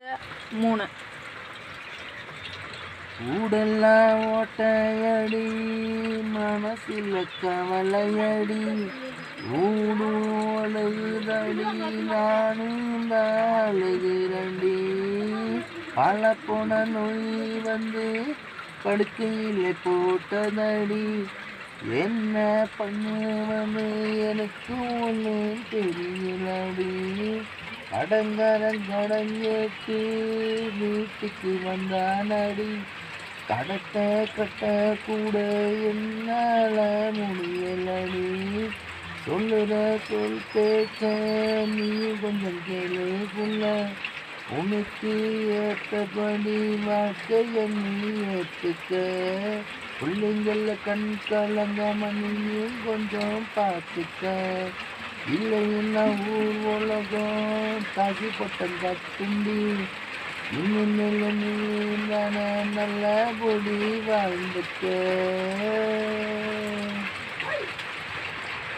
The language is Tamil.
3 ஊடெல்லாம் ஓட்டையடி மனசில் கவலையடி ஊடு அழுகுதடி நானும் அழுகிறண்டி பல போன நோய் வந்து படுக்கையில் போட்டதடி என்ன பண்ணுவது எனக்கு ஒன்றும் தெரியலடி கடங்கேட்டு வீட்டுக்கு வந்தானடி கட்ட கூட என்னால முடியலடி சொல்லுற சொல் பேச்ச நீ கொஞ்சம் கேளுக்குள்ள உனக்கு ஏற்றபடி வாழ்க்கைய நீ ஏற்றுக்க பிள்ளைங்கள கண் கலங்க மணியும் கொஞ்சம் பார்த்துக்க இல்லைன்னா ஊர் உலகம் தாசி பட்டம் கட்டுண்டி இன்னும் நீ தானே நல்ல பொடி வாழ்ந்துக்க.